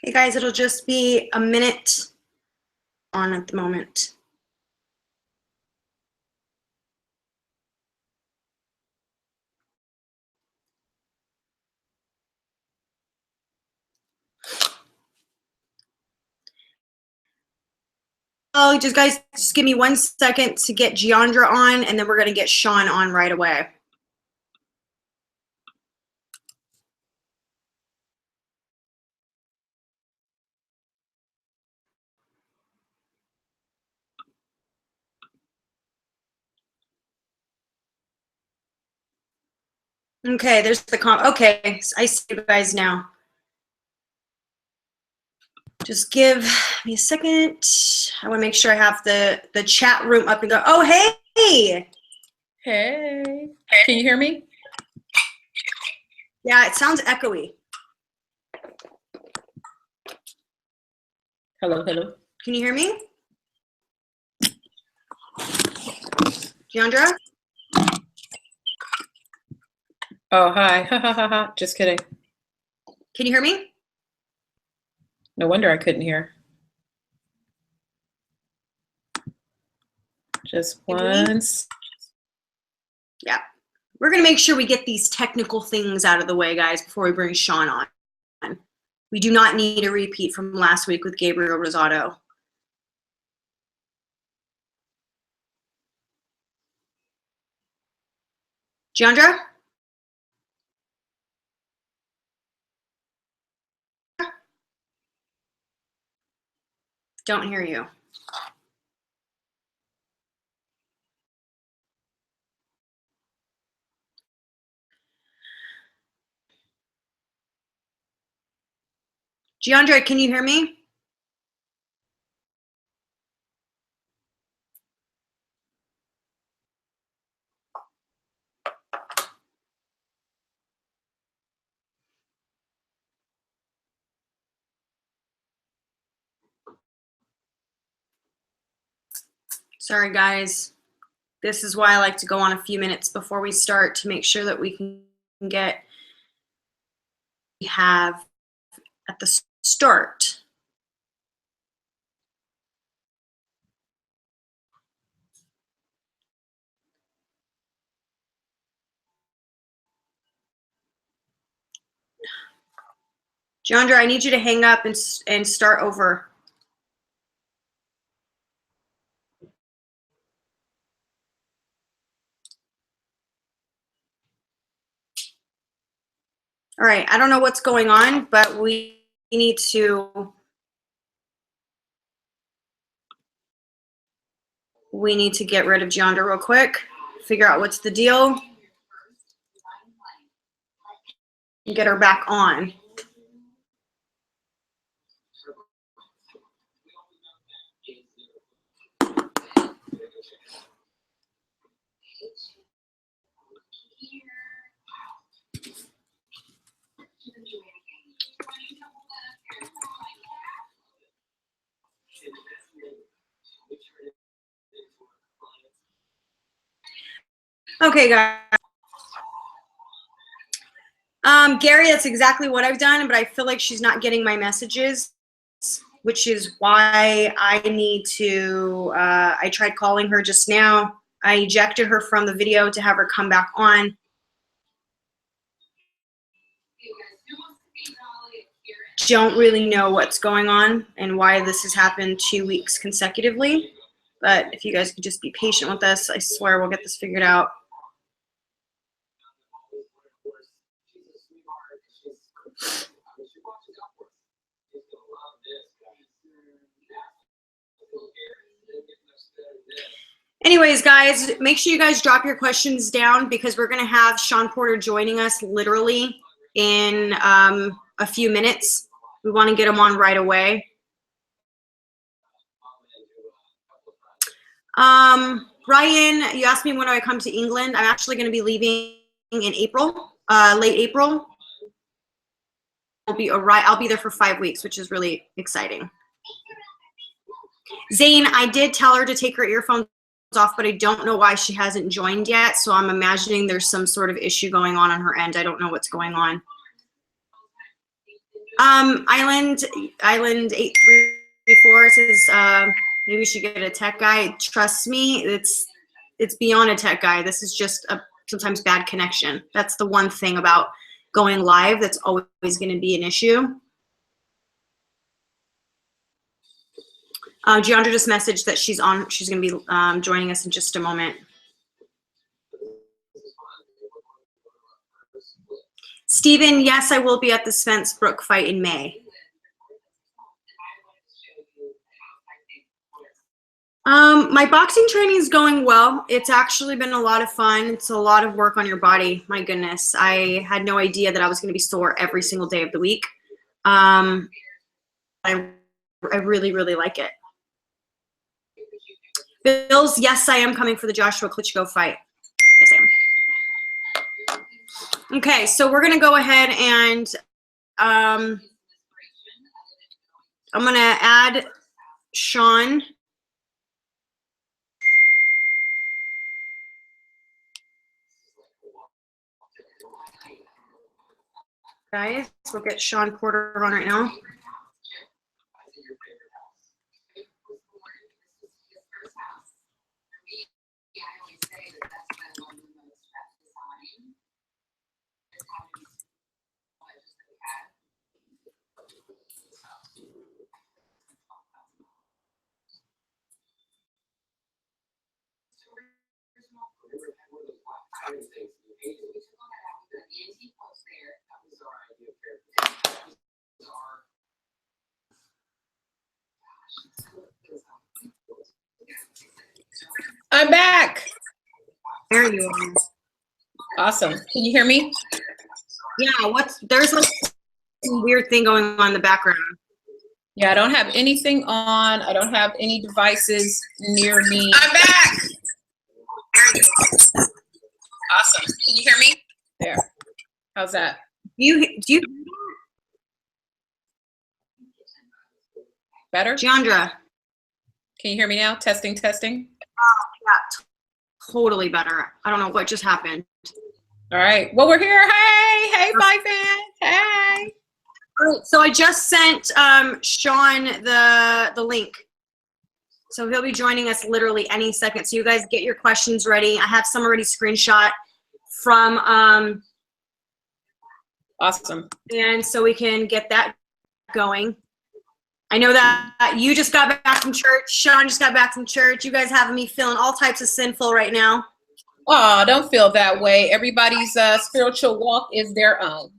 Hey guys, it'll just be a minute on at the moment. Oh, guys, just give me 1 second to get Jeandra on, and then we're gonna get Shawn on right away. Okay, there's the okay, I see you guys now. Just give me a second. I want to make sure I have the chat room up and go. Oh, hey! Hey, can you hear me? Yeah, it sounds echoey. Hello, hello. Can you hear me? Jeandra? Oh, hi. Ha ha ha ha. Just kidding. Can you hear me? No wonder I couldn't hear. Just once. Yeah. We're going to make sure we get these technical things out of the way, guys, before we bring Shawn on. We do not need a repeat from last week with Gabriel Rosado. Jeandra? Don't hear you. Jeandra, can you hear me? Sorry, guys. This is why I like to go on a few minutes before we start to make sure that we can get we have at the start. Jeandra, I need you to hang up and start over. All right, I don't know what's going on, but we need to get rid of Jeandra real quick, figure out what's the deal, and get her back on. Okay, guys. Gary, that's exactly what I've done, but I feel like she's not getting my messages, which is why I need to, I tried calling her just now. I ejected her from the video to have her come back on. Don't really know what's going on and why this has happened 2 weeks consecutively, but if you guys could just be patient with us, I swear we'll get this figured out. Anyways, guys, make sure you guys drop your questions down because we're going to have Shawn Porter joining us literally in a few minutes. We want to get him on right away. Ryan, you asked me when do I come to England. I'm actually going to be leaving in April, late April. I'll be there for 5 weeks, which is really exciting. Zane, I did tell her to take her earphones off, but I don't know why she hasn't joined yet. So I'm imagining there's some sort of issue going on her end. I don't know what's going on. Island 8334 says maybe we should get a tech guy. Trust me, it's beyond a tech guy. This is just a sometimes bad connection. That's the one thing about going live that's always going to be an issue. Jeandra just messaged that she's going to be joining us in just a moment. Steven, yes, I will be at the Spence Brook fight in May. My boxing training is going well. It's actually been a lot of fun. It's a lot of work on your body. My goodness. I had no idea that I was going to be sore every single day of the week. I really, really like it. Bills, yes, I am coming for the Joshua Klitschko fight. Yes, I am. Okay, so we're going to go ahead and I'm going to add Shawn. Guys, we'll get Shawn Porter on right now. I'm back. There you are. Awesome. Can you hear me? Yeah, there's like some weird thing going on in the background. Yeah, I don't have anything on. I don't have any devices near me. I'm back. Awesome. Can you hear me? There. How's that? Do you Better? Jeandra? Can you hear me now? Testing, testing. Yeah, totally better. I don't know what just happened. All right. Well, we're here. Hey, Fight Fan. Hey. All right, so I just sent Shawn the link. So he'll be joining us literally any second. So you guys get your questions ready. I have some already screenshot from Awesome. and so we can get that going. I know that you just got back from church. Shawn just got back from church. You guys having me feeling all types of sinful right now. Oh, don't feel that way. Everybody's spiritual walk is their own.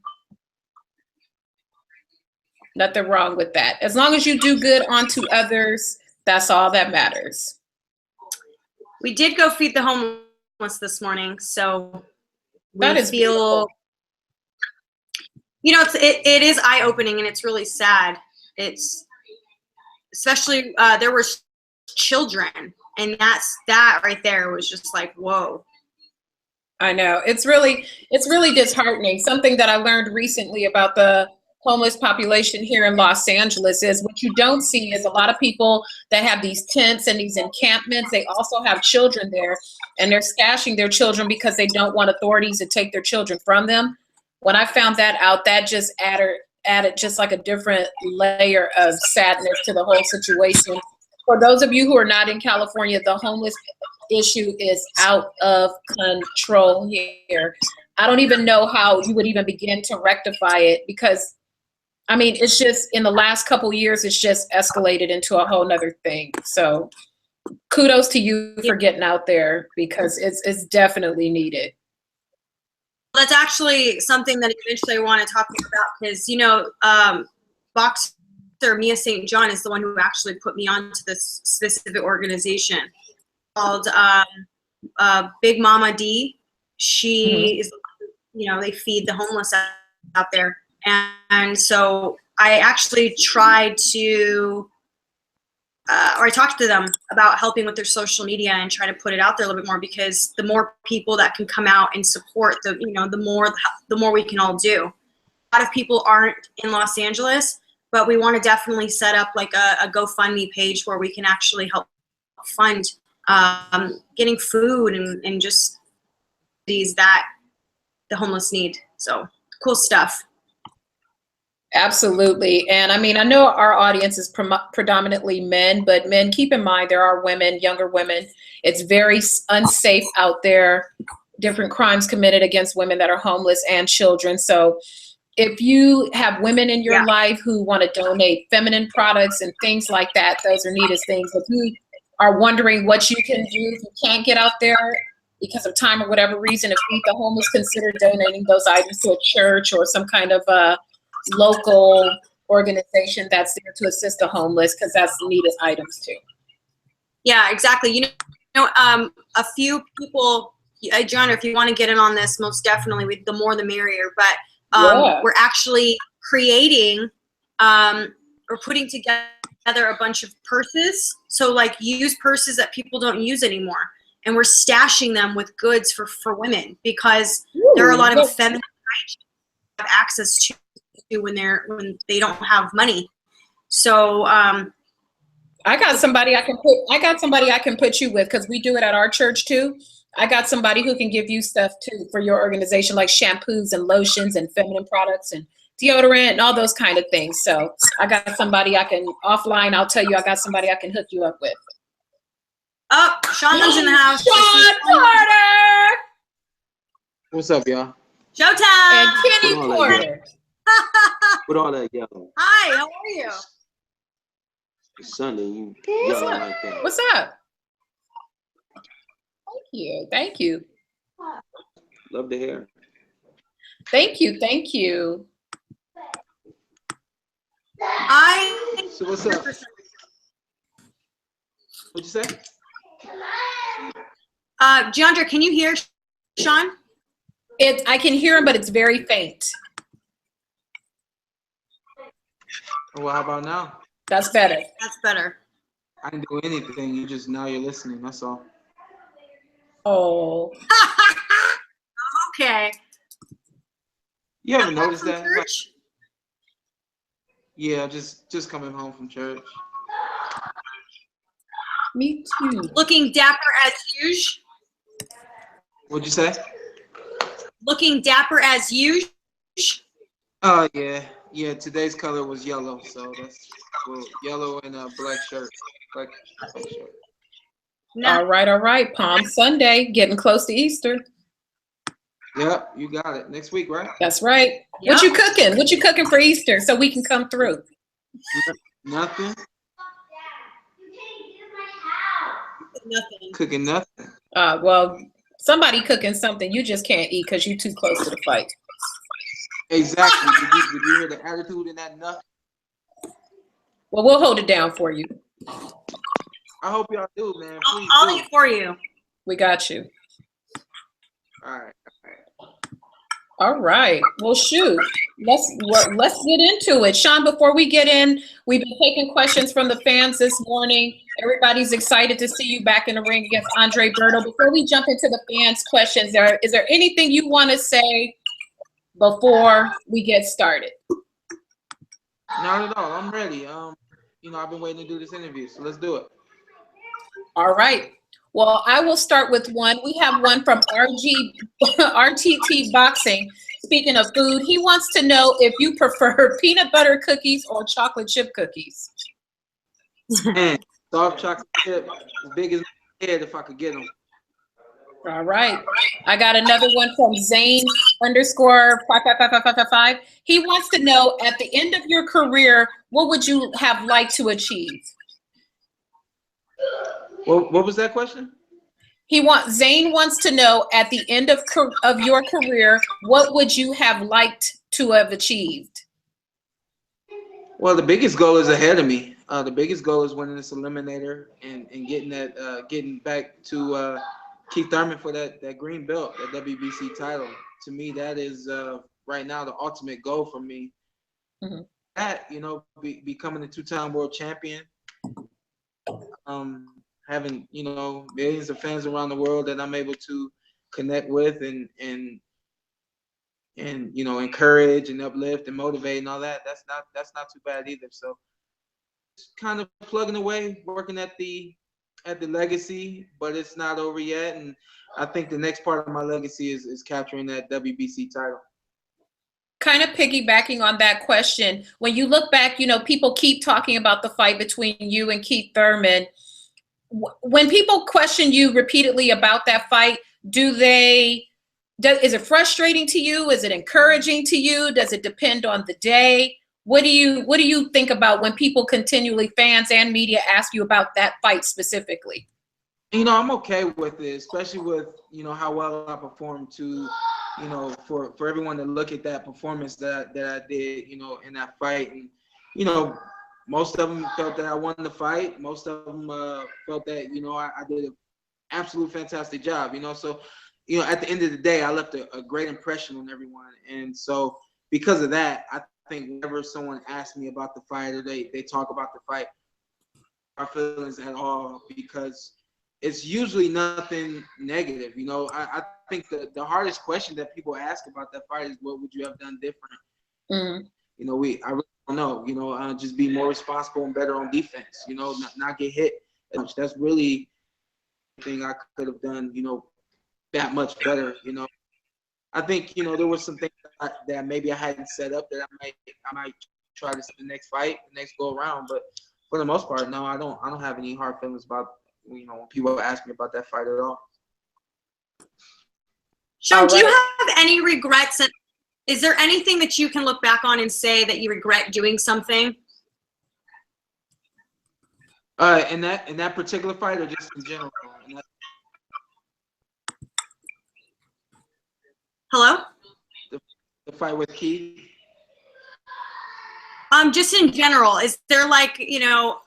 Nothing wrong with that. As long as you do good onto others, that's all that matters. We did go feed the homeless this morning, so That is beautiful. You know, it is eye-opening and it's really sad. It's especially there were children, and that right there was just like, whoa. I know. It's really disheartening. Something that I learned recently about the homeless population here in Los Angeles is what you don't see is a lot of people that have these tents and these encampments. They also have children there, and they're stashing their children because they don't want authorities to take their children from them. When I found that out, that just added just like a different layer of sadness to the whole situation. For those of you who are not in California, the homeless issue is out of control here. I don't even know how you would even begin to rectify it because, I mean, it's just in the last couple years, it's just escalated into a whole nother thing. So kudos to you for getting out there because it's definitely needed. That's actually something that eventually I want to talk about because, you know, boxer Mia St. John is the one who actually put me onto this specific organization called Big Mama D. She is, you know, they feed the homeless out there. And so I actually tried to, or I talked to them about helping with their social media and trying to put it out there a little bit more because the more people that can come out and support the, you know, the more we can all do. A lot of people aren't in Los Angeles, but we want to definitely set up like a GoFundMe page where we can actually help fund getting food and just these that the homeless need. So cool stuff. Absolutely. And I mean, I know our audience is predominantly men, but men, keep in mind there are women, younger women. It's very unsafe out there. Different crimes committed against women that are homeless and children. So if you have women in your Yeah. life who want to donate feminine products and things like that, those are neatest things. If you are wondering what you can do if you can't get out there because of time or whatever reason, if Feed the Homeless, consider donating those items to a church or some kind of local organization that's there to assist the homeless, because that's the neatest items too. Yeah, exactly. A few people, Jeandra, if you want to get in on this, most definitely, the more the merrier. But we're actually creating or putting together a bunch of purses. So like used purses that people don't use anymore. And we're stashing them with goods for women, because there are a lot of feminine have access to when they don't have money. So I got somebody I can put you with, because we do it at our church too. I got somebody who can give you stuff too for your organization, like shampoos and lotions and feminine products and deodorant and all those kind of things. So I got somebody I can offline. I'll tell you, I got somebody I can hook you up with. Oh, Shawn's in the house. Shawn Porter. What's up, y'all? Showtime. And Kenny Porter. With all that yellow. Hi, how are you? It's Sunday, you yellow like that. What's up? Thank you. Thank you. Love the hair. Thank you. Thank you. So what's up? What'd you say? Jeandra, can you hear Shawn? I can hear him, but it's very faint. Well, how about now? That's better. That's better. I didn't do anything. You just, now you're listening. That's all. Oh. Okay. You ever noticed that? Like, Church? yeah, just coming home from church. Me too. Looking dapper as usual. What'd you say? Looking dapper as usual. Yeah. Today's color was yellow, so that's yellow and a black shirt. Black shirt. No. All right. Palm Sunday, getting close to Easter. Yep, you got it. Next week, right? That's right. Yep. What you cooking? What you cooking for Easter so we can come through? Nothing. Nothing. Cooking nothing. Well, somebody cooking something you just can't eat because you're too close to the fight. Exactly. Did you hear the attitude in that nut? Well, we'll hold it down for you. I hope y'all do, man. Please I'll do. eat for you. We got you. All right. All right. Well, shoot. Let's get into it. Shawn, before we get in, we've been taking questions from the fans this morning. Everybody's excited to see you back in the ring against Andre Berto. Before we jump into the fans' questions, is there anything you want to say before we get started? Not at all. I'm ready. I've been waiting to do this interview, so let's do it. All right. Well, I will start with one. We have one from RTT Boxing. Speaking of food, he wants to know if you prefer peanut butter cookies or chocolate chip cookies. Man, soft chocolate chip, as big as my head if I could get them. All right. I got another one from Zane _5555555. He wants to know, at the end of your career, what would you have liked to achieve? What was that question? Zane wants to know, at the end of your career, what would you have liked to have achieved? Well, the biggest goal is ahead of me. The biggest goal is winning this eliminator and getting back to Keith Thurman for that green belt, that WBC title. To me, that is right now the ultimate goal for me. Mm-hmm. That, becoming a two-time world champion. Having, millions of fans around the world that I'm able to connect with and encourage and uplift and motivate and all that. That's not too bad either. So just kind of plugging away, working at the legacy, but it's not over yet. And I think the next part of my legacy is capturing that WBC title. kind of piggybacking on that question, when you look back, you know, people keep talking about the fight between you and Keith Thurman. When people question you repeatedly about that fight, is it frustrating to you? Is it encouraging to you? Does it depend on the day? What do you think about when people continually, fans and media, ask you about that fight specifically? You know, I'm okay with it, especially with, you know, how well I performed to, you know, for everyone to look at that performance that I did, you know, in that fight. And, you know, most of them felt that I won the fight. Most of them felt that, you know, I did an absolute fantastic job, you know. So, you know, at the end of the day, I left a great impression on everyone. And so because of that, I think whenever someone asks me about the fight or they talk about the fight, our feelings at all, because it's usually nothing negative. You know, I think the hardest question that people ask about that fight is, what would you have done different? Mm. You know, I really don't know. You know, just be more responsible and better on defense. You know, not get hit as much. That's really the thing I could have done, you know, that much better. You know, I think, you know, there was some things that maybe I hadn't set up that I might try to see the next fight, the next go around. But for the most part, no, I don't have any hard feelings about, you know, when people ask me about that fight at all. Shawn, do you have any regrets? Is there anything that you can look back on and say that you regret doing something? In that particular fight, or just in general? Hello? The fight with Keith? Just in general, is there, like, you know,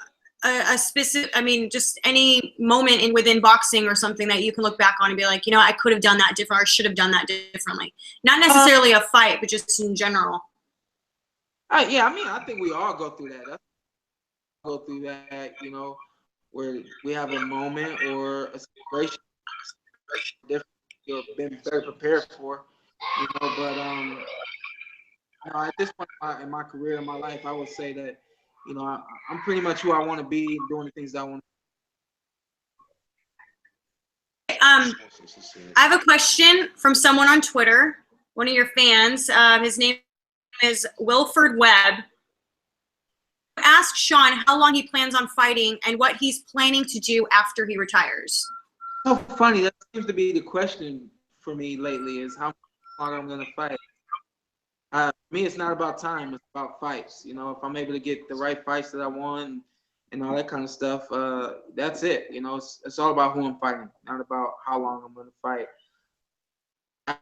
a specific, I mean, just any moment within boxing or something that you can look back on and be like, you know, I could have done that different, or I should have done that differently? Not necessarily a fight, but just in general. Yeah, I mean, I think we all go through that. Go through that, you know, where we have a moment or a situation different, you've been very prepared for, you know. But you know, at this point in my career, in my life, I would say that, you know, I'm pretty much who I want to be, doing the things that I want. I have a question from someone on Twitter, one of your fans. His name is Wilford Webb. Ask Shawn how long he plans on fighting and what he's planning to do after he retires. So funny. That seems to be the question for me lately, is how long I'm going to fight. Me, it's not about time. It's about fights. You know, if I'm able to get the right fights that I want and all that kind of stuff, that's it. You know, it's all about who I'm fighting, not about how long I'm going to fight.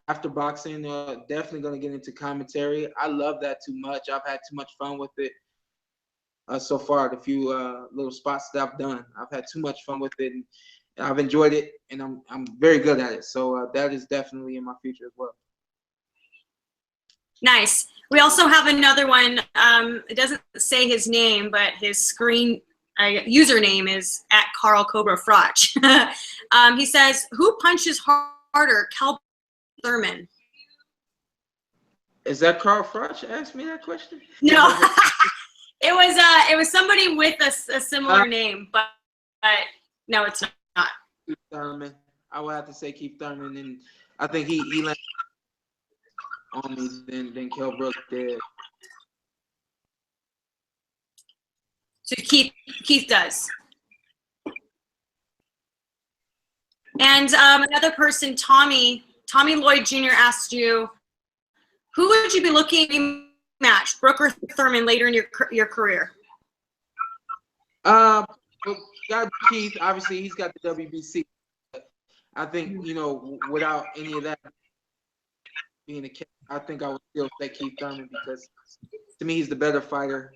After boxing, definitely going to get into commentary. I love that too much. I've had too much fun with it so far. The few little spots that I've done, I've had too much fun with it, and I've enjoyed it, and I'm very good at it. So that is definitely in my future as well. Nice. We also have another one. It doesn't say his name, but his screen username is @CarlCobraFrotch. He says, "Who punches harder, Kel Thurman?" Is that Carl Frotch asked me that question? No, it was somebody with a similar name, but no, it's not. Keith Thurman. I would have to say Keith Thurman, and I think he landed on me than Kell Brook did. So Keith does. And another person, Tommy Lloyd Jr. asked you, who would you be looking to match, Brook or Thurman, later in your career? Got Keith. Obviously, he's got the WBC. I think, you know, without any of that being the case, I think I would still say Keith Thurman, because to me, he's the better fighter.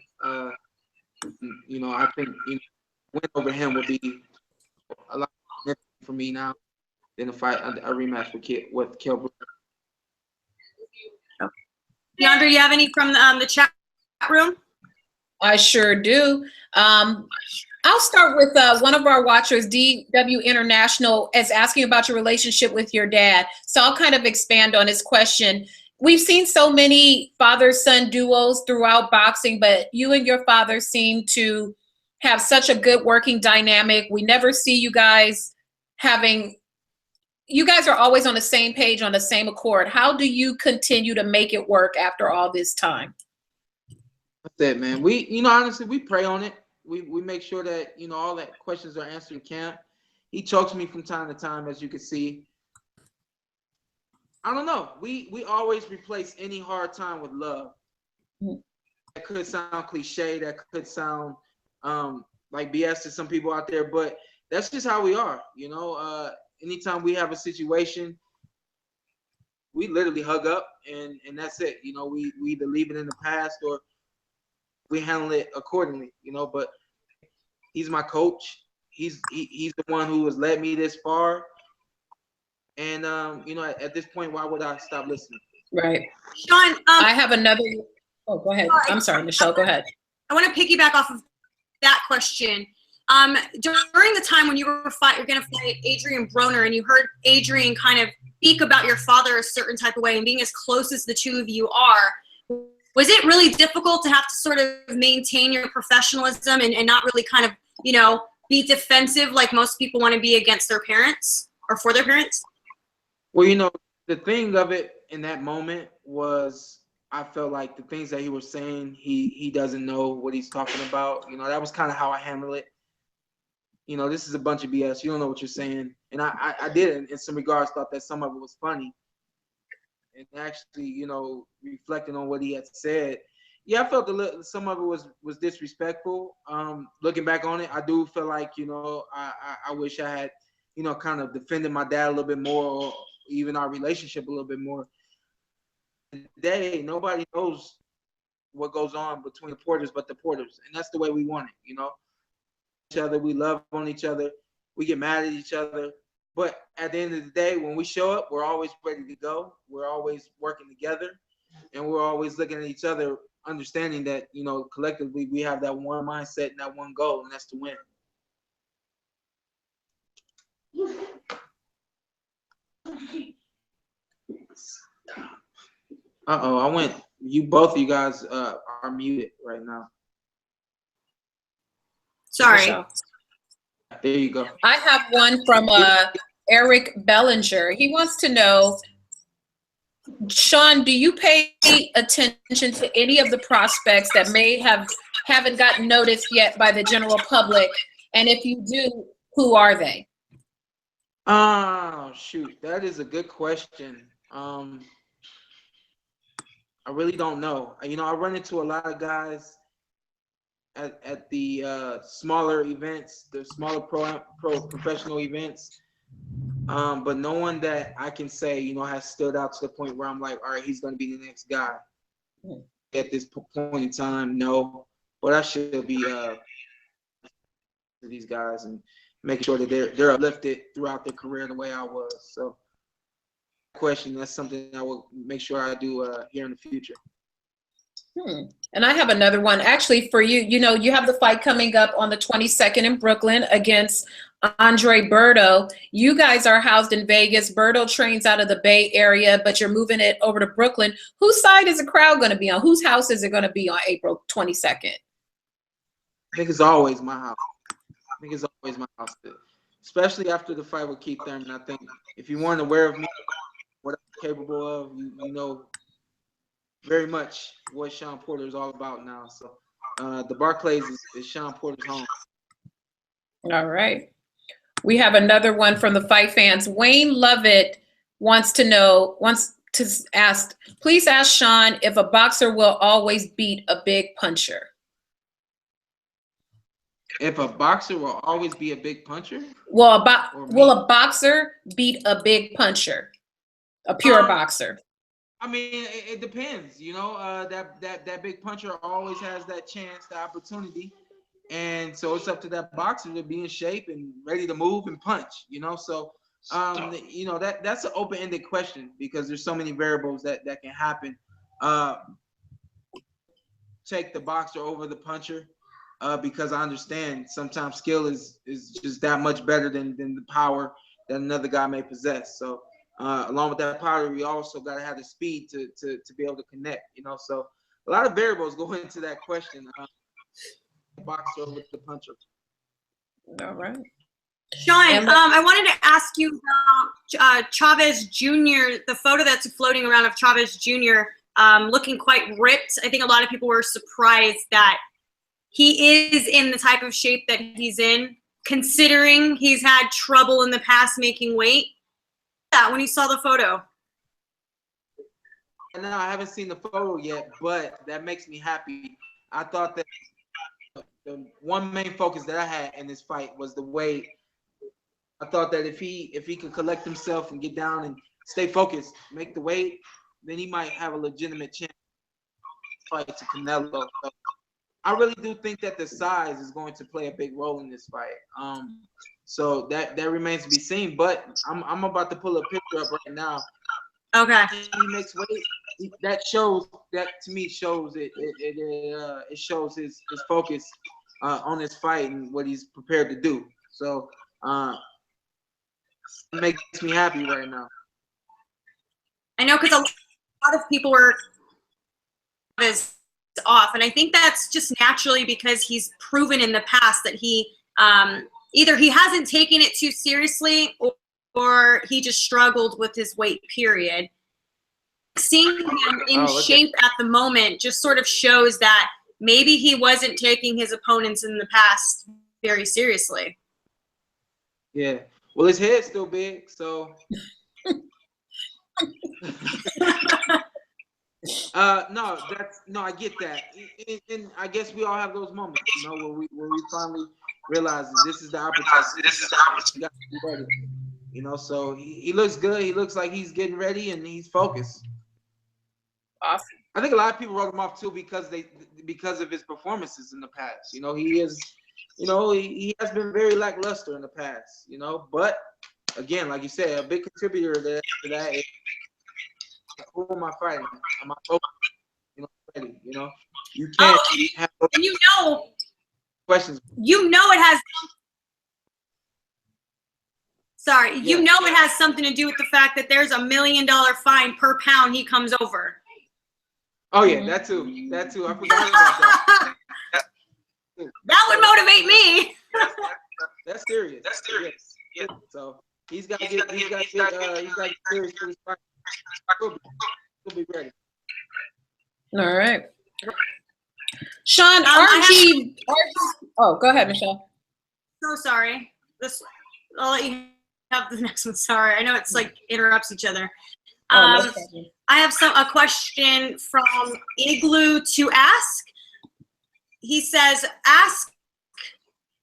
You know, I think, you know, win over him would be a lot more for me now than a rematch with Kell Brook. Jeandra, you have any from the chat room? I sure do. I'll start with one of our watchers, DW International, is asking about your relationship with your dad. So I'll kind of expand on his question. We've seen so many father-son duos throughout boxing, but you and your father seem to have such a good working dynamic. We never see you guys having you guys are always on the same page, on the same accord. How do you continue to make it work after all this time? That's it, man. We, honestly, we pray on it. We make sure that, all that questions are answered in camp. He chokes me from time to time, as you can see. I don't know. We always replace any hard time with love. That could sound cliche. That could sound like BS to some people out there, but that's just how we are. Anytime we have a situation, we literally hug up and that's it. We either leave it in the past or we handle it accordingly. But he's my coach. He's the one who has led me this far. And at this point, why would I stop listening? Right. Shawn, I have another. Oh, go ahead. I'm sorry, Michelle. Go ahead. I want to piggyback off of that question. During the time when you were you're going to fight Adrian Broner, and you heard Adrian kind of speak about your father a certain type of way, and being as close as the two of you are, was it really difficult to have to sort of maintain your professionalism and not really kind of, be defensive like most people want to be against their parents or for their parents? Well, the thing of it in that moment was I felt like the things that he was saying, he doesn't know what he's talking about. That was kind of how I handle it. This is a bunch of BS. You don't know what you're saying. And I did, in some regards, thought that some of it was funny. And actually, reflecting on what he had said, yeah, I felt some of it was disrespectful. Looking back on it, I do feel like, I wish I had, kind of defended my dad a little bit more, or even our relationship a little bit more. Today, nobody knows what goes on between the Porters but the Porters, and that's the way we want it. Each other, we love on each other, we get mad at each other, but at the end of the day, when we show up, we're always ready to go. We're always working together, and we're always looking at each other, understanding that collectively we have that one mindset and that one goal, and that's to win. Both of you guys are muted right now. Sorry. There you go. I have one from Eric Bellinger. He wants to know, Shawn, do you pay attention to any of the prospects that haven't gotten noticed yet by the general public? And if you do, who are they? Oh, shoot. That is a good question. I really don't know. I run into a lot of guys at the smaller events, the smaller pro professional events, but no one that I can say has stood out to the point where I'm like, all right, he's going to be the next guy. At this point in time, no. But I should be these guys and making sure that they're uplifted throughout their career the way I was. So, question, that's something I will make sure I do here in the future. And I have another one actually for you. You have the fight coming up on the 22nd in Brooklyn against Andre Berto. You guys are housed in Vegas. Berto trains out of the Bay Area, but you're moving it over to Brooklyn. Whose side is the crowd going to be on? Whose house is it going to be on April 22nd? I think it's always my house. Especially after the fight with Keith Thurman. I think if you weren't aware of me, what I'm capable of, you know very much what Shawn Porter is all about now. So the Barclays is Shawn Porter's home. All right. We have another one from the fight fans. Wayne Lovett wants to ask, please ask Shawn if a boxer will always beat a big puncher. If a boxer will always be a big puncher? Will a boxer beat a big puncher? A pure boxer? I mean, it depends. That big puncher always has that chance, the opportunity. And so it's up to that boxer to be in shape and ready to move and punch, So, that's an open-ended question because there's so many variables that can happen. Take the boxer over the puncher because I understand sometimes skill is just that much better than the power that another guy may possess. So along with that power, we also got to have the speed to be able to connect, So a lot of variables go into that question. Boxer with the puncher. All right. Shawn, I wanted to ask you about Chavez Jr., the photo that's floating around of Chavez Jr. Looking quite ripped. I think a lot of people were surprised that he is in the type of shape that he's in, considering he's had trouble in the past making weight. That when you saw the photo. No, I haven't seen the photo yet, but that makes me happy. I thought that the one main focus that I had in this fight was the weight. I thought that if he could collect himself and get down and stay focused, make the weight, then he might have a legitimate chance to fight to Canelo. So I really do think that the size is going to play a big role in this fight. So that remains to be seen. But I'm about to pull a picture up right now. Okay. He makes weight. That shows, that to me shows it shows his focus on his fight and what he's prepared to do. So it makes me happy right now. I know, because a lot of people were off, and I think that's just naturally because he's proven in the past that he either he hasn't taken it too seriously or he just struggled with his weight, period. Seeing him in shape at the moment just sort of shows that maybe he wasn't taking his opponents in the past very seriously. Yeah. Well, his head's still big, so. No, I get that, and I guess we all have those moments, you know, where we finally realize that this is the opportunity. You got to be ready, you know. So he looks good. He looks like he's getting ready and he's focused. Awesome. I think a lot of people wrote him off too because of his performances in the past. You know, he has been very lackluster in the past. You know, but again, like you said, a big contributor to that is, who am I fighting? Am I focused? You know, ready? You know, you can't have and you know questions. You know it has. Sorry, you know it has something to do with the fact that there's $1 million fine per pound he comes over. Oh yeah, that too. That too. I forgot about that. That would motivate me. That's serious. That's serious. Yeah. So he's got to get serious for this fight. He'll be ready. All right. Shawn, RG. Oh, go ahead, Michelle. So sorry. I'll let you have the next one. Sorry, I know it's like interrupts each other. No I have a question from Igloo to ask. He says, ask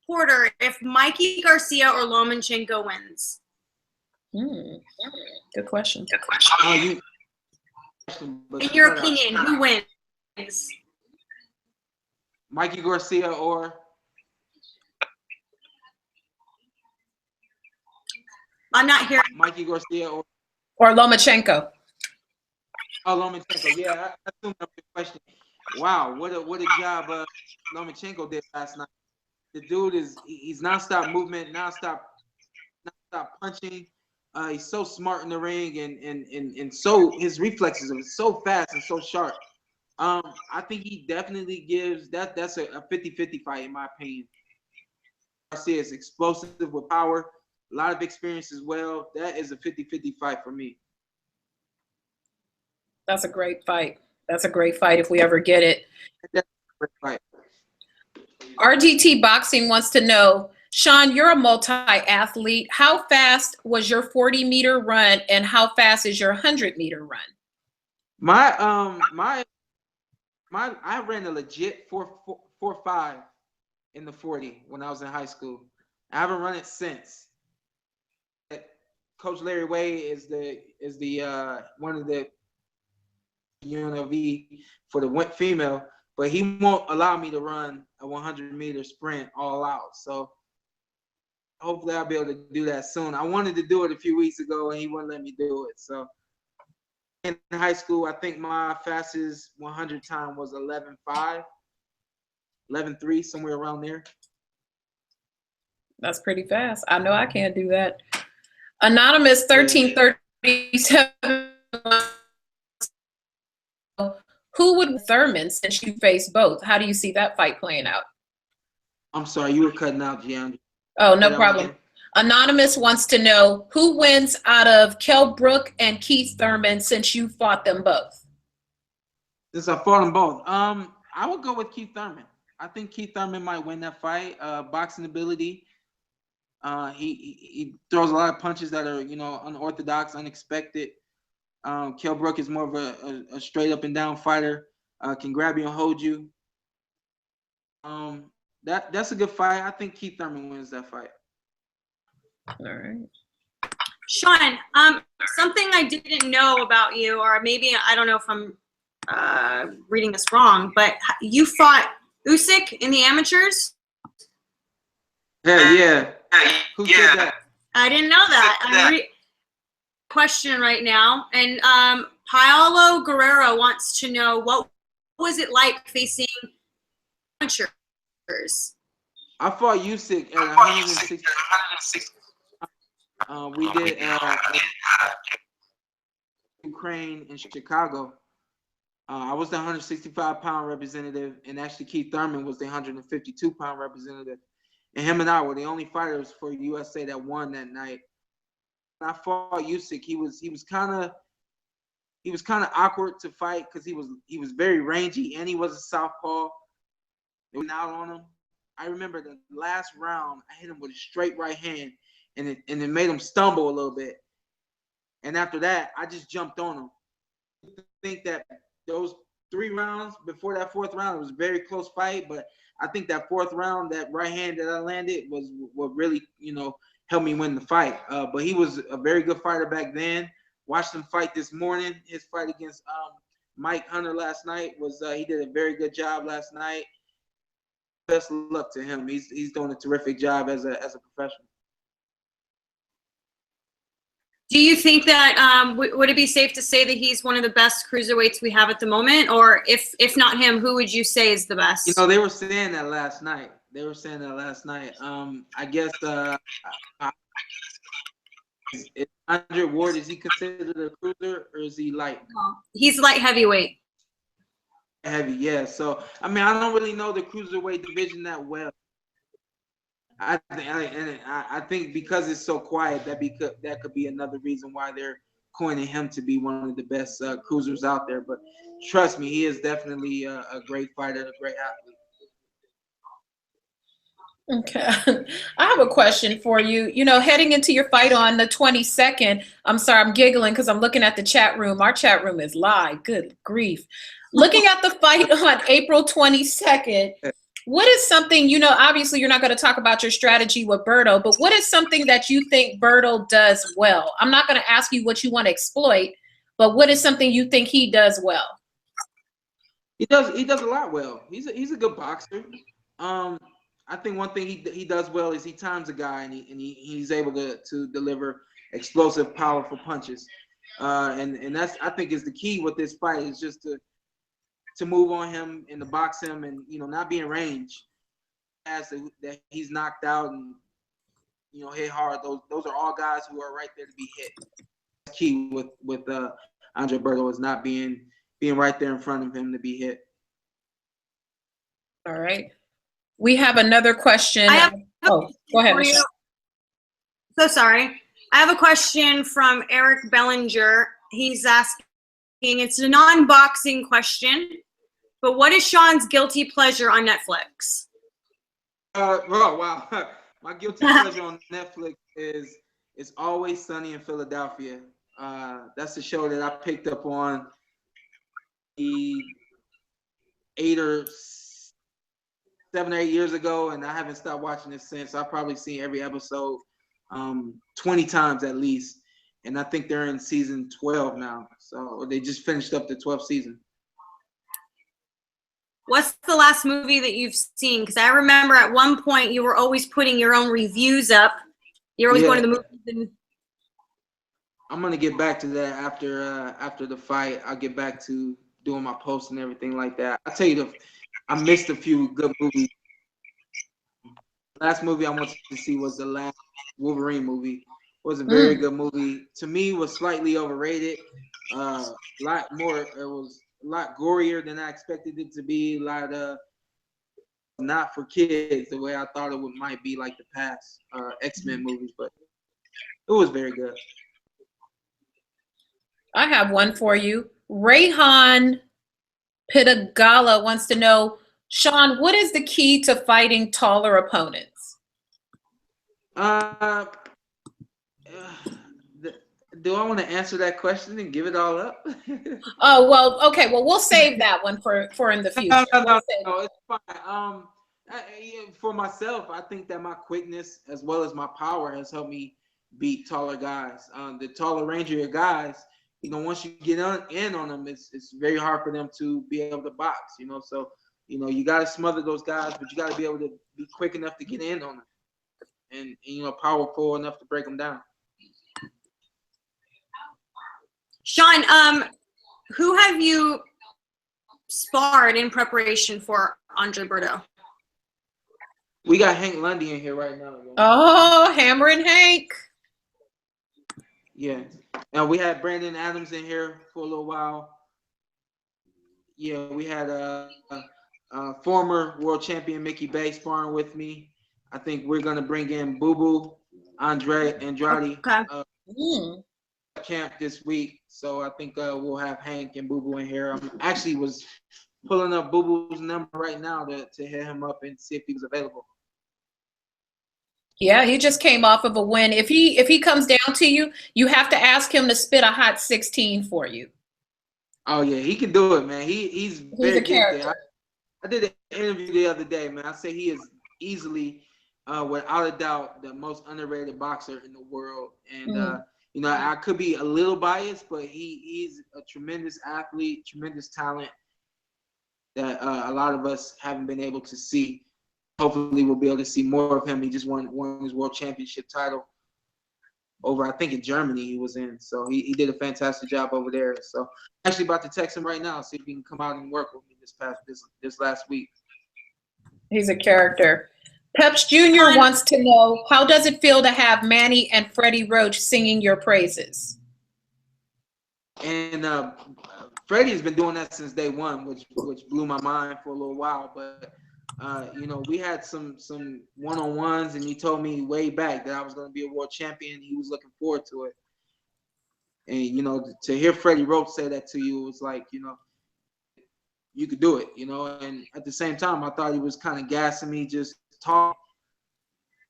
Porter if Mikey Garcia or Lomachenko wins. Good question. In your opinion, who wins? Mikey Garcia or? I'm not hearing. Mikey Garcia or Lomachenko. Oh, Lomachenko. Yeah, I assume that's the question. Wow, what a job Lomachenko did last night. The dude he's nonstop movement, nonstop punching. He's so smart in the ring, and so his reflexes are so fast and so sharp. I think he definitely gives that's a 50-50 fight in my opinion. Garcia is explosive with power, a lot of experience as well. That is a 50-50 fight for me. That's a great fight. That's a great fight if we ever get it. That's a great fight. RGT Boxing wants to know, Shawn, you're a multi-athlete. How fast was your 40-meter run, and how fast is your 100-meter run? I ran a legit 4.5 in the 40 when I was in high school. I haven't run it since. Coach Larry Way is the one of the UNLV for the female, but he won't allow me to run a 100-meter sprint all out. So hopefully I'll be able to do that soon. I wanted to do it a few weeks ago, and he wouldn't let me do it. So in high school, I think my fastest 100 time was 11.5, 11.3, somewhere around there. That's pretty fast. I know I can't do that. Anonymous 1337. Who would Thurman since you face both? How do you see that fight playing out? I'm sorry, you were cutting out, Jeandra. Oh, no problem. Anonymous wants to know who wins out of Kell Brook and Keith Thurman since you fought them both. Since I fought them both, I would go with Keith Thurman. I think Keith Thurman might win that fight. Boxing ability. He throws a lot of punches that are, unorthodox, unexpected. Kell Brook is more of a straight up and down fighter. Can grab you and hold you. That's a good fight. I think Keith Thurman wins that fight. All right. Shawn, something I didn't know about you, or maybe I don't know if I'm reading this wrong, but you fought Usyk in the amateurs? Yeah. Who said that? I didn't know that. I'm question right now, and Paolo Guerrero wants to know what was it like facing amateurs? I fought Usyk at 160. We did Ukraine in Chicago. I was the 165-pound representative, and actually Keith Thurman was the 152-pound representative. And him and I were the only fighters for USA that won that night. When I fought Usyk, he was kind of awkward to fight because he was very rangy and he was a southpaw. It went out on him. I remember the last round, I hit him with a straight right hand, and it made him stumble a little bit. And after that, I just jumped on him. I think that those 3 rounds before that 4th round, it was a very close fight, but I think that 4th round, that right hand that I landed was what really, helped me win the fight. But he was a very good fighter back then. Watched him fight this morning. His fight against Mike Hunter last night was he did a very good job last night. Best luck to him. He's doing a terrific job as a professional. Do you think that would it be safe to say that he's one of the best cruiserweights we have at the moment, or if not him, who would you say is the best? They were saying that last night. I guess is Andre Ward, is he considered a cruiser or is he light? No, he's light heavyweight. Heavy, yeah. So I don't really know the cruiserweight division that well. I think because it's so quiet, that could be another reason why they're coining him to be one of the best cruisers out there. But trust me, he is definitely a great fighter, a great athlete. Okay. I have a question for you. Heading into your fight on the 22nd, I'm sorry, I'm giggling because I'm looking at the chat room. Our chat room is live. Good grief. Looking at the fight on April 22nd, what is something, obviously you're not going to talk about your strategy with Berto, but what is something that you think Berto does well? I'm not going to ask you what you want to exploit, but what is something you think he does well? He does a lot well. He's a good boxer. I think one thing he does well is he times a guy and he's able to deliver explosive, powerful punches. And that's, I think, is the key with this fight, is just to move on him and to box him and not be in range. As that he's knocked out and hit hard. Those are all guys who are right there to be hit. That's key with Andre Berto, is not being right there in front of him to be hit. All right. We have another question. Go ahead, Michelle. So sorry. I have a question from Eric Bellinger. He's asking, it's a non-boxing question, but what is Shawn's guilty pleasure on Netflix? Oh, wow. My guilty pleasure on Netflix is It's Always Sunny in Philadelphia. That's the show that I picked up on 7 or 8 years ago, and I haven't stopped watching it since. I've probably seen every episode 20 times at least, and I think they're in season 12 now. So they just finished up the 12th season. What's the last movie that you've seen? Because I remember at one point you were always putting your own reviews up. You're always going to the movies. I'm gonna get back to that after the fight. I'll get back to doing my posts and everything like that. I tell you, I missed a few good movies. Last movie I wanted to see was the last Wolverine movie. It was a very good movie. To me, it was slightly overrated. It was a lot gorier than I expected it to be. A lot of not for kids the way I thought it might be like the past X-Men movies, but it was very good. I have one for you. Rayhan Pitagala wants to know, Shawn, what is the key to fighting taller opponents? Do I want to answer that question and give it all up? Oh, well, okay. Well, we'll save that one for in the future. No, it's fine. For myself, I think that my quickness as well as my power has helped me beat taller guys. The taller, rangier guys, once you get in on them, it's very hard for them to be able to box. So you got to smother those guys, but you got to be able to be quick enough to get in on them, and powerful enough to break them down. Shawn, who have you sparred in preparation for Andre Berto? We got Hank Lundy in here right now. Oh, Hammer and Hank. Yeah. And we had Brandon Adams in here for a little while. Yeah, we had former world champion Mickey Bay sparring with me. I think we're going to bring in Boo Boo Andrade camp this week. So I think we'll have Hank and Boo Boo in here. I actually was pulling up Boo Boo's number right now to hit him up and see if he was available. Yeah, he just came off of a win. If he comes down to you, you have to ask him to spit a hot 16 for you. Oh yeah, he can do it, man. He's very a character. I did an interview the other day, man. I say he is easily, without a doubt, the most underrated boxer in the world. And I could be a little biased, but he's a tremendous athlete, tremendous talent that a lot of us haven't been able to see. Hopefully, we'll be able to see more of him. He just won his world championship title over, I think, in Germany he was in. So he did a fantastic job over there. So I'm actually about to text him right now, see if he can come out and work with me this last week. He's a character. Phelps Jr. wants to know, how does it feel to have Manny and Freddie Roach singing your praises? And Freddie's been doing that since day one, which blew my mind for a little while. But we had some one-on-ones, and he told me way back that I was going to be a world champion. He was looking forward to it. And, to hear Freddie Roach say that to you, it was like, you could do it, And at the same time, I thought he was kind of gassing me, just talk.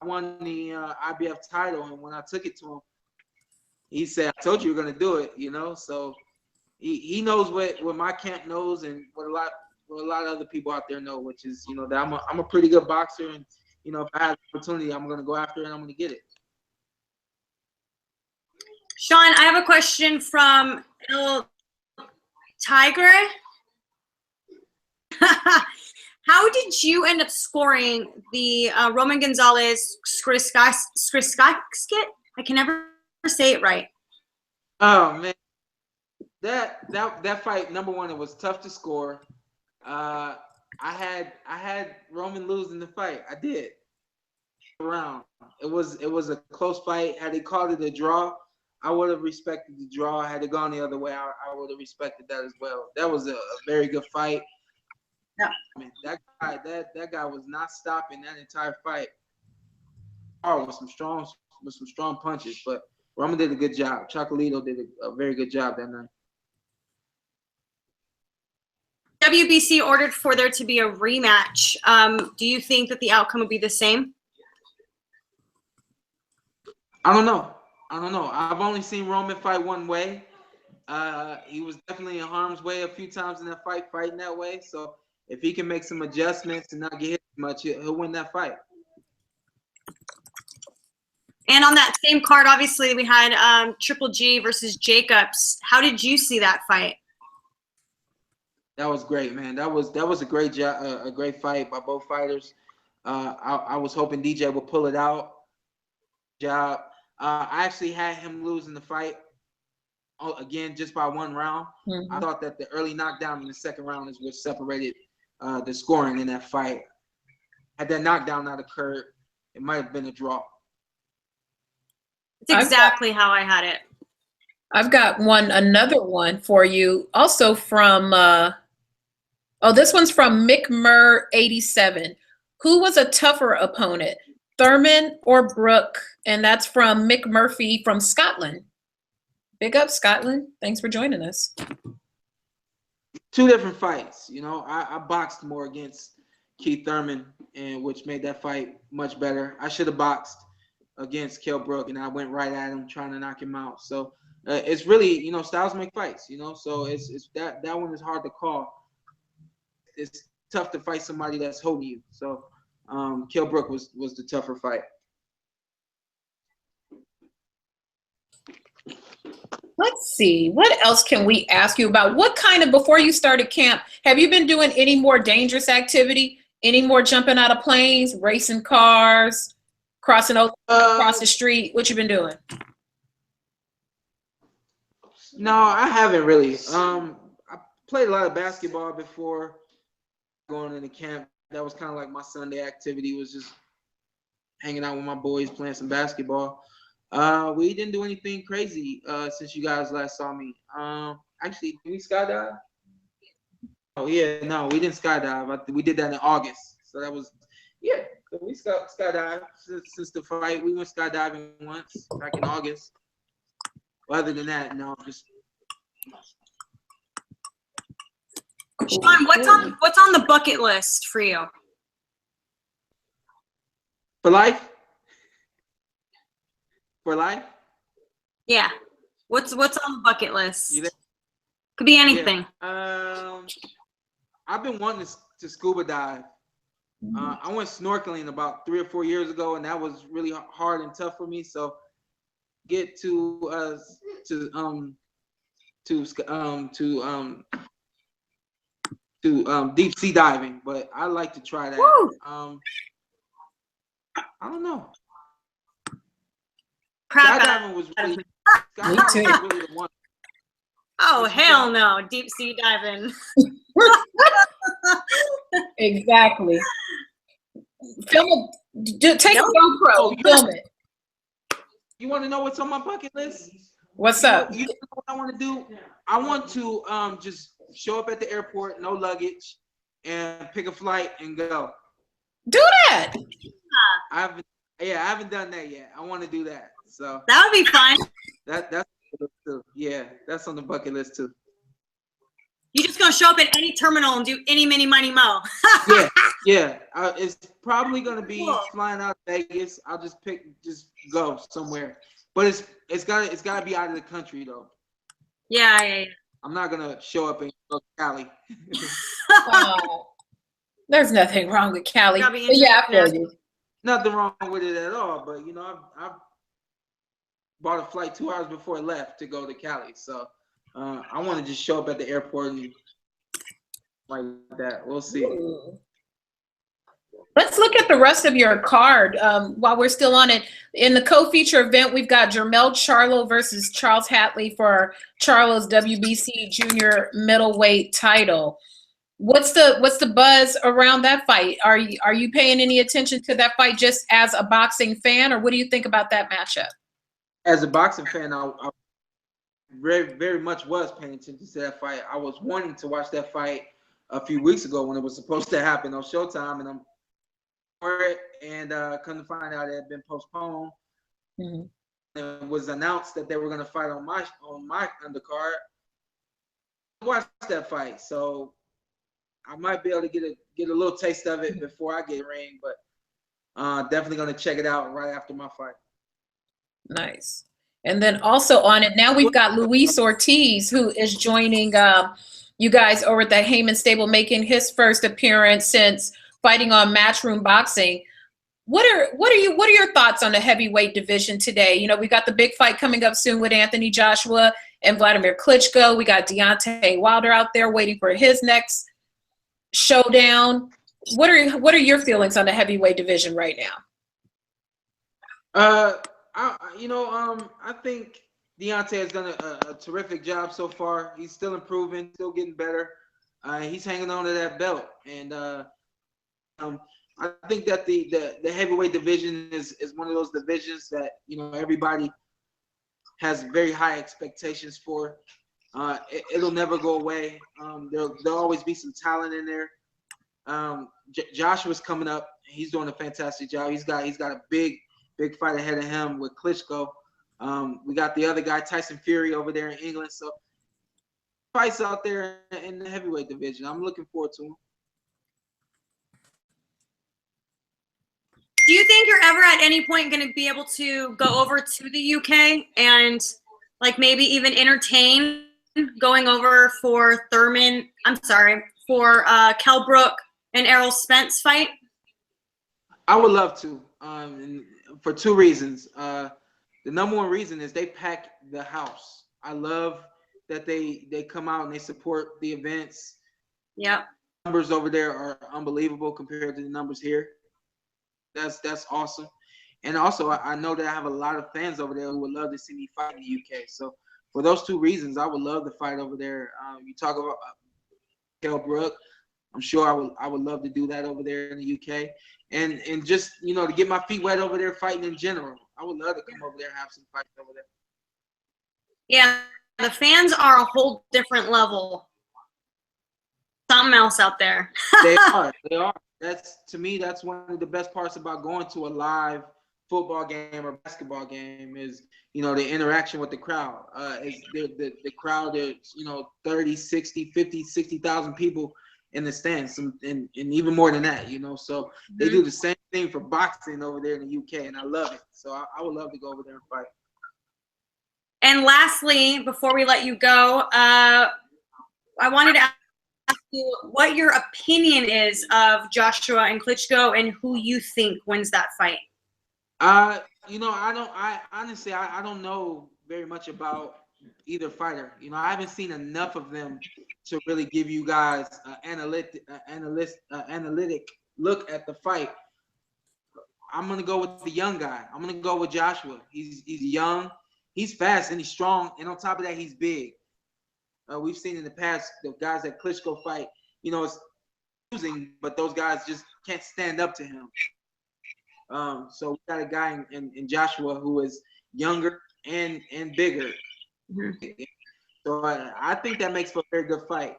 I won the IBF title, and when I took it to him, he said, I told you you're going to do it, So he knows what my camp knows and what a lot of other people out there know, which is, that I'm a pretty good boxer, and if I have the opportunity, I'm gonna go after it and I'm gonna get it. Shawn, I have a question from El Tigre. How did you end up scoring the Roman Gonzalez Skriskakskit? I can never say it right. Oh man, that fight, number one, it was tough to score. I had Roman losing the fight. I did. Round. It was a close fight. Had he called it a draw, I would have respected the draw. Had it gone the other way, I would have respected that as well. That was a very good fight. Yeah. I mean, that guy was not stopping that entire fight. Oh, with some strong punches, but Roman did a good job. Chocolito did a very good job that night. WBC ordered for there to be a rematch. Do you think that the outcome would be the same? I don't know. I've only seen Roman fight one way. He was definitely in harm's way a few times in that fight, fighting that way. So if he can make some adjustments and not get hit much, he'll win that fight. And on that same card, obviously, we had Triple G versus Jacobs. How did you see that fight? That was great, man. That was a great job, a great fight by both fighters. I was hoping DJ would pull it out. Job. I actually had him losing the fight again just by one round. Mm-hmm. I thought that the early knockdown in the second round is what separated the scoring in that fight. Had that knockdown not occurred, it might have been a draw. It's exactly how I had it. I've got another one for you, also from. This one's from Mick Murr 87. Who was a tougher opponent, Thurman or Brooke? And that's from Mick Murphy from Scotland. Big up, Scotland. Thanks for joining us. Two different fights. You know, I boxed more against Keith Thurman, and which made that fight much better. I should have boxed against Kell Brook, and I went right at him trying to knock him out. So it's really, you know, styles make fights. You know, so it's that one is hard to call. It's tough to fight somebody that's holding you. So Kell Brook was the tougher fight. Let's see, what else can we ask you about? What kind of, before you started camp, have you been doing any more dangerous activity? Any more jumping out of planes, racing cars, crossing over across the street? What you been doing? No, I haven't really. I played a lot of basketball before going into camp. That was kind of like my Sunday activity, was just hanging out with my boys, playing some basketball. We didn't do anything crazy since you guys last saw me. Actually, did we skydive? Oh yeah, no, we didn't skydive. We did that in August, so that was, yeah. We skydived since the fight. We went skydiving once back in August. Other than that, no, just. Shawn, what's on the bucket list for you? For life? For life? Yeah. What's on the bucket list? You there? Could be anything. Yeah. I've been wanting to scuba dive. I went snorkeling about 3 or 4 years ago, and that was really hard and tough for me. So get to deep sea diving, but I like to try that. Woo! I don't know. Skydiving was really, Me skydiving too. was really the one. Oh, hell no. Deep sea diving. Exactly. Film it. Take a GoPro. Oh, Film it. You want to know what's on my bucket list? What's up? You know what I want to do? I want to just show up at the airport, no luggage, and pick a flight and go. Do that. I haven't done that yet. I want to do that. So That would be fun. that's too. Yeah, that's on the bucket list too. You're just gonna show up at any terminal and do any, mini, money, mo. Yeah. It's probably gonna be Cool. flying out to Vegas. I'll just go somewhere. But it's gotta be out of the country though. Yeah. I'm not gonna show up in Cali. There's nothing wrong with Cali. Gotta be But yeah, I feel international. you. Nothing wrong with it at all. But you know, I've bought a flight 2 hours before I left to go to Cali. So I want to just show up at the airport and like that. We'll see. Let's look at the rest of your card while we're still on it. In the co-feature event, we've got Jermell Charlo versus Charles Hatley for Charlo's WBC junior middleweight title. What's the buzz around that fight? Are you paying any attention to that fight just as a boxing fan, or what do you think about that matchup? As a boxing fan, I very, very much was paying attention to that fight. I was wanting to watch that fight a few weeks ago when it was supposed to happen on Showtime, and I'm for it. And come to find out it had been postponed. Mm-hmm. And it was announced that they were going to fight on my undercard. I watched that fight, so I might be able to get a little taste of it before I get in the ring, but definitely going to check it out right after my fight. Nice. And then also on it, now we've got Luis Ortiz, who is joining you guys over at the Heyman stable, making his first appearance since fighting on Matchroom Boxing. What are your thoughts on the heavyweight division today? You know, we got the big fight coming up soon with Anthony Joshua and Vladimir Klitschko. We got Deontay Wilder out there waiting for his next showdown. What are your feelings on the heavyweight division right now? I think Deontay has done a terrific job so far. He's still improving, still getting better. He's hanging on to that belt, and I think that the heavyweight division is one of those divisions that, you know, everybody has very high expectations for. It'll never go away. There'll always be some talent in there. Joshua's coming up, he's doing a fantastic job. He's got a big fight ahead of him with Klitschko. We got the other guy, Tyson Fury, over there in England. So fights out there in the heavyweight division. I'm looking forward to him. Do you think you're ever at any point going to be able to go over to the UK and like maybe even entertain going over for Kell Brook and Errol Spence fight? I would love to, and for two reasons. The number one reason is they pack the house. I love that they come out and they support the events. Yep. Numbers over there are unbelievable compared to the numbers here. That's awesome. And also, I know that I have a lot of fans over there who would love to see me fight in the UK. So for those two reasons, I would love to fight over there. You talk about Kell Brook. I'm sure I would love to do that over there in the UK. And just, to get my feet wet over there fighting in general. I would love to come over there and have some fights over there. Yeah, the fans are a whole different level. Something else out there. They are. To me, that's one of the best parts about going to a live football game or basketball game is, the interaction with the crowd. Is the crowd is, 30, 60, 50, 60,000 people in the stands, and even more than that, So they do the same thing for boxing over there in the UK, and I love it. So I would love to go over there and fight. And lastly, before we let you go, I wanted to ask you what your opinion is of Joshua and Klitschko and who you think wins that fight. I honestly don't know very much about either fighter. I haven't seen enough of them to really give you guys an analytic look at the fight. I'm gonna go with the young guy. I'm gonna go with Joshua. He's young, he's fast, and he's strong, and on top of that, he's big. We've seen in the past the guys that Klitschko fight, it's losing, but those guys just can't stand up to him. So we got a guy in Joshua who is younger and bigger. Mm-hmm. So I think that makes for a very good fight.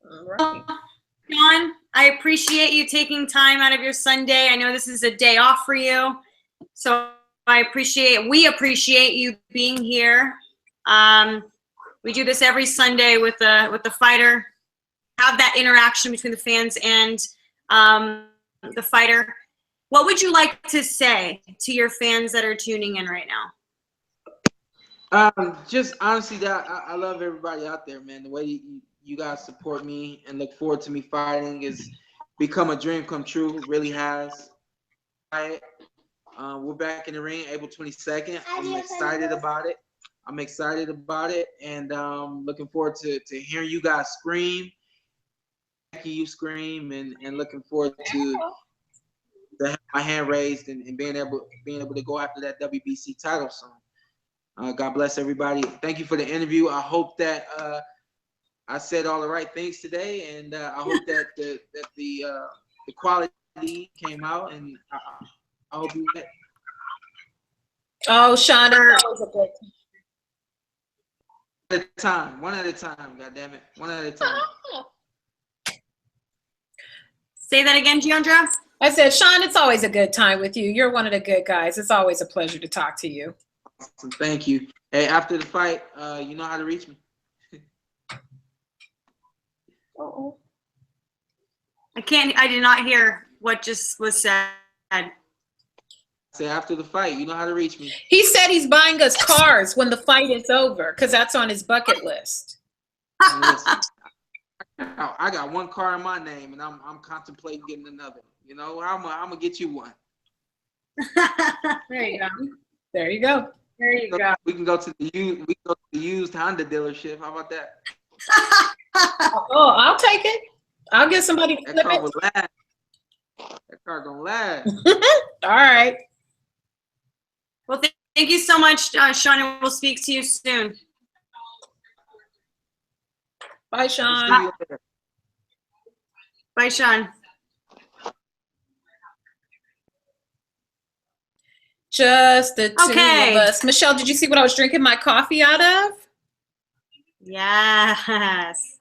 All right. Shawn, I appreciate you taking time out of your Sunday. I know this is a day off for you, so we appreciate you being here. We do this every Sunday with the fighter, have that interaction between the fans and the fighter. What would you like to say to your fans that are tuning in right now? Just honestly, that I love everybody out there, man. The way you guys support me and look forward to me fighting is become a dream come true. It really has. We're back in the ring April 22nd. I'm excited about it. And looking forward to hearing you guys scream, making you scream, and looking forward to have my hand raised and being able to go after that WBC title soon. God bless everybody. Thank you for the interview. I hope that I said all the right things today, and I hope that the quality came out, and I hope you. Oh, Shawn, it's always a good one at a time. God damn it, one at a time. Say that again, Jeandra. I said, Shawn, it's always a good time with you. You're one of the good guys. It's always a pleasure to talk to you. Awesome. Thank you. Hey, after the fight, you know how to reach me. Uh-oh. I did not hear what just was said. Say after the fight, you know how to reach me. He said he's buying us cars when the fight is over because that's on his bucket list. Listen, I got one car in my name, and I'm contemplating getting another. I'm gonna get you one. There you go. There you go. There you go. We can go to the used Honda dealership. How about that? Oh, I'll take it. I'll get somebody to That flip car it. will last. That car gonna last. All right. Well, thank you so much, Shawn, and we'll speak to you soon. Bye, Shawn. See you later. Bye, Shawn. Just the two of us. Michelle, did you see what I was drinking my coffee out of? Yes.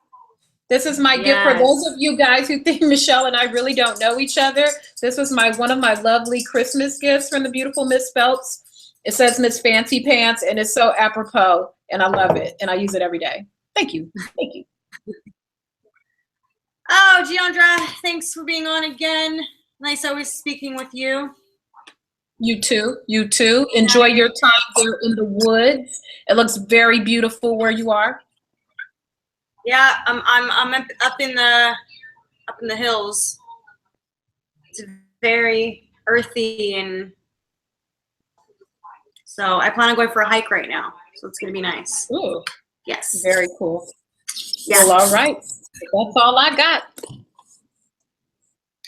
This is my gift for those of you guys who think Michelle and I really don't know each other. This was one of my lovely Christmas gifts from the beautiful Miss Phelps. It says Miss Fancy Pants, and it's so apropos, and I love it, and I use it every day. Thank you. Thank you. Oh, Jeandra, thanks for being on again. Nice always speaking with you. You too. You too. Enjoy your time there in the woods. It looks very beautiful where you are. Yeah, I'm up in the hills. It's very earthy, and so I plan on going for a hike right now. So it's gonna be nice. Ooh. Yes. Very cool. Yes. Well, all right. That's all I got.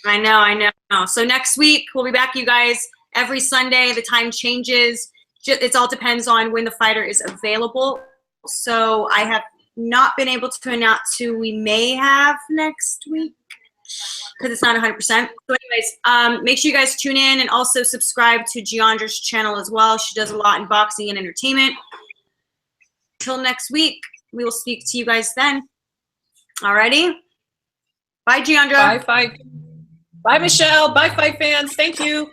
I know. So next week we'll be back, you guys. Every Sunday, the time changes. It all depends on when the fighter is available. So I have not been able to announce who we may have next week because it's not 100%. So anyways, make sure you guys tune in and also subscribe to Jeandra's channel as well. She does a lot in boxing and entertainment. Until next week, we will speak to you guys then. Alrighty? Bye, Jeandra. Bye, fight. Bye, Michelle. Bye, fight fans. Thank you.